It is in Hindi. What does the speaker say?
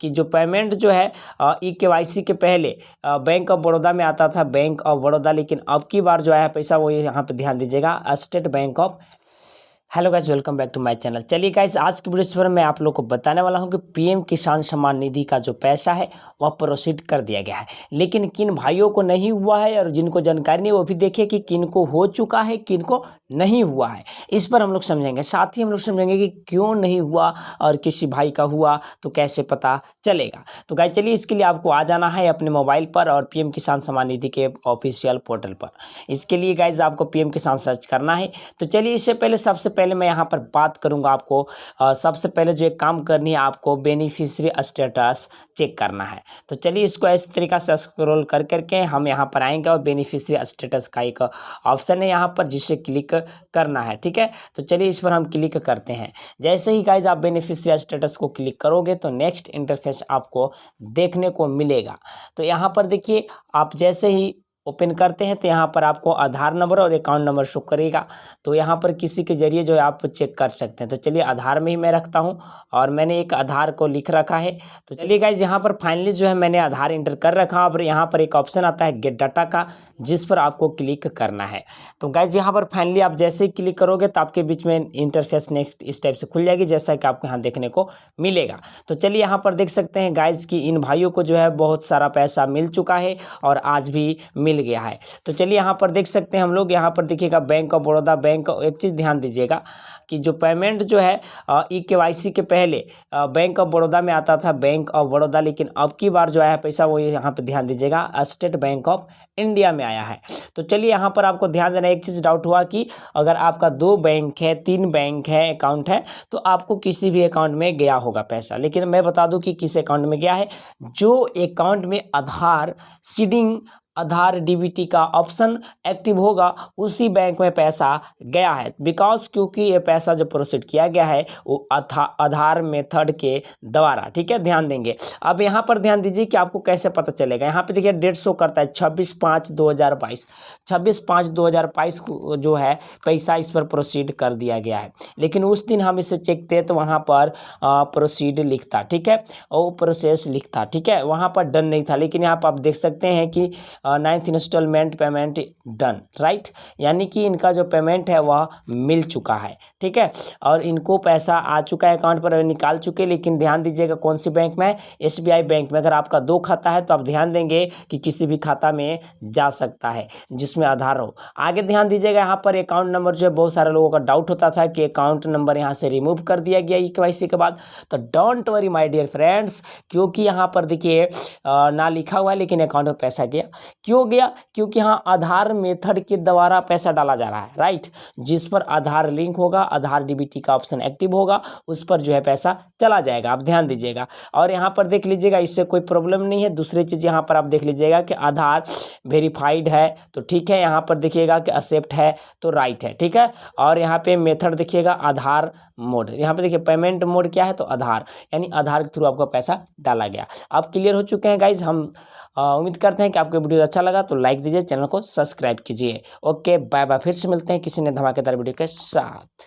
कि जो पेमेंट जो है ई-केवाईसी के पहले बैंक ऑफ बड़ौदा में आता था, बैंक ऑफ बड़ौदा, लेकिन अब की बार जो आया पैसा वो यहाँ पे ध्यान दीजिएगा, state bank of. Hello guys, welcome back to my channel. चलिए गाइस, आज की वीडियो पर मैं आप लोग को बताने वाला हूं कि पीएम किसान सम्मान निधि का जो पैसा है वह प्रोसीड कर दिया गया है, लेकिन किन भाइयों को नहीं हुआ है और जिनको जानकारी नहीं वो भी देखिए कि किन को हो चुका है, किन को नहीं हुआ है। इस पर हम लोग समझेंगे, साथ ही हम लोग समझेंगे कि क्यों नहीं हुआ और किसी भाई का हुआ तो कैसे पता चलेगा। तो गाइस चलिए, इसके लिए आपको आ जाना है अपने मोबाइल पर और पीएम किसान सम्मान निधि के ऑफिशियल पोर्टल पर। इसके लिए गाइस आपको पीएम किसान सर्च करना है। तो चलिए, इससे पहले सबसे पहले मैं यहाँ पर बात करूँगा आपको, सबसे पहले जो एक काम करनी है आपको बेनिफिशियरी स्टेटस चेक करना है। तो चलिए, इसको इस तरीका से स्क्रॉल कर करके हम यहाँ पर आएंगे और बेनिफिशियरी स्टेटस का एक ऑप्शन है यहाँ पर जिसे क्लिक करना है। ठीक है, तो चलिए इस पर हम क्लिक करते हैं। जैसे ही गाइज आप बेनिफिशियरी स्टेटस को क्लिक करोगे तो नेक्स्ट इंटरफेस आपको देखने को मिलेगा। तो यहाँ पर देखिए, आप जैसे ही ओपन करते हैं तो यहाँ पर आपको आधार नंबर और अकाउंट नंबर शो करेगा। तो यहाँ पर किसी के जरिए जो है आप चेक कर सकते हैं। तो चलिए, आधार में ही मैं रखता हूँ और मैंने एक आधार को लिख रखा है। तो चलिए गाइज, यहाँ पर फाइनली जो है मैंने आधार इंटर कर रखा। और यहाँ पर एक ऑप्शन आता है गेट डाटा का, जिस पर आपको क्लिक करना है। तो गाइज यहाँ पर फाइनली आप जैसे ही क्लिक करोगे तो आपके बीच में इंटरफेस नेक्स्ट इस टाइप से खुल जाएगी, जैसा कि आपको यहाँ देखने को मिलेगा। तो चलिए, यहाँ पर देख सकते हैं गाइज कि इन भाइयों को जो है बहुत सारा पैसा मिल चुका है और आज भी मिल गया है। तो चलिए, यहाँ पर देख सकते हैं हम लोग, यहाँ पर देखिएगा बैंक ऑफ बड़ौदा बैंक। एक चीज़ ध्यान दीजिएगा कि जो पेमेंट जो है ई-केवाईसी के पहले बैंक ऑफ बड़ौदा में आता था, बैंक ऑफ बड़ौदा, लेकिन अब की बार जो आया पैसा वो यहाँ पे ध्यान दीजिएगा, स्टेट बैंक ऑफ इंडिया में आया है। तो चलिए, यहाँ पर आपको ध्यान देना, एक चीज़ डाउट हुआ कि अगर आपका 2 बैंक है, 3 बैंक है, अकाउंट है, तो आपको किसी भी अकाउंट में गया होगा पैसा। लेकिन मैं बता दूं कि किस अकाउंट में गया है। जो अकाउंट में आधार सीडिंग, आधार डीबीटी का ऑप्शन एक्टिव होगा, उसी बैंक में पैसा गया है। बिकॉज क्योंकि ये पैसा जो प्रोसीड किया गया है वो आधार मेथड के द्वारा। ठीक है, ध्यान देंगे। अब यहाँ पर ध्यान दीजिए कि आपको कैसे पता चलेगा। यहाँ पे देखिए डेट शो करता है 26/5/2022। 26/5/2022 को जो है पैसा इस पर प्रोसीड कर दिया गया है। लेकिन उस दिन हम इसे चेक थे तो वहाँ पर प्रोसीड लिखता, ठीक है, और प्रोसेस लिखता, ठीक है, वहाँ पर डन नहीं था। लेकिन यहाँ पर आप देख सकते हैं कि 9th instalment payment done, right, यानी कि इनका जो पेमेंट है वह मिल चुका है। ठीक है, और इनको पैसा आ चुका है अकाउंट पर, निकाल चुके। लेकिन ध्यान दीजिएगा कौन सी बैंक में, एसबीआई बैंक में। अगर आपका 2 खाता है तो आप ध्यान देंगे कि किसी भी खाता में जा सकता है जिसमें आधार हो। आगे ध्यान दीजिएगा, यहाँ पर अकाउंट नंबर जो है, बहुत सारे लोगों का डाउट होता था कि अकाउंट नंबर यहाँ से रिमूव कर दिया गया ई-केवाईसी के बाद। तो don't worry my dear friends, क्योंकि यहाँ पर देखिए ना लिखा हुआ है लेकिन अकाउंट में पैसा गया। क्यों गया? क्योंकि यहाँ आधार मेथड के द्वारा पैसा डाला जा रहा है, राइट। जिस पर आधार लिंक होगा, आधार डीबीटी का ऑप्शन एक्टिव होगा, उस पर जो है पैसा चला जाएगा। आप ध्यान दीजिएगा। और यहाँ पर देख लीजिएगा, इससे कोई प्रॉब्लम नहीं है। दूसरी चीज़ यहाँ पर आप देख लीजिएगा कि आधार वेरीफाइड है तो ठीक है, यहाँ पर देखिएगा कि एक्सेप्ट है तो राइट है, ठीक है। और यहाँ पे मेथड देखिएगा आधार मोड, यहाँ पे देखिए पेमेंट मोड क्या है तो आधार, यानी आधार के थ्रू आपको पैसा डाला गया। अब क्लियर हो चुके हैं गाइज। हम उम्मीद करते हैं कि आपको वीडियो अच्छा लगा तो लाइक दीजिए, चैनल को सब्सक्राइब कीजिए। ओके, बाय बाय, फिर से मिलते हैं किसी ने धमाकेदार वीडियो के साथ।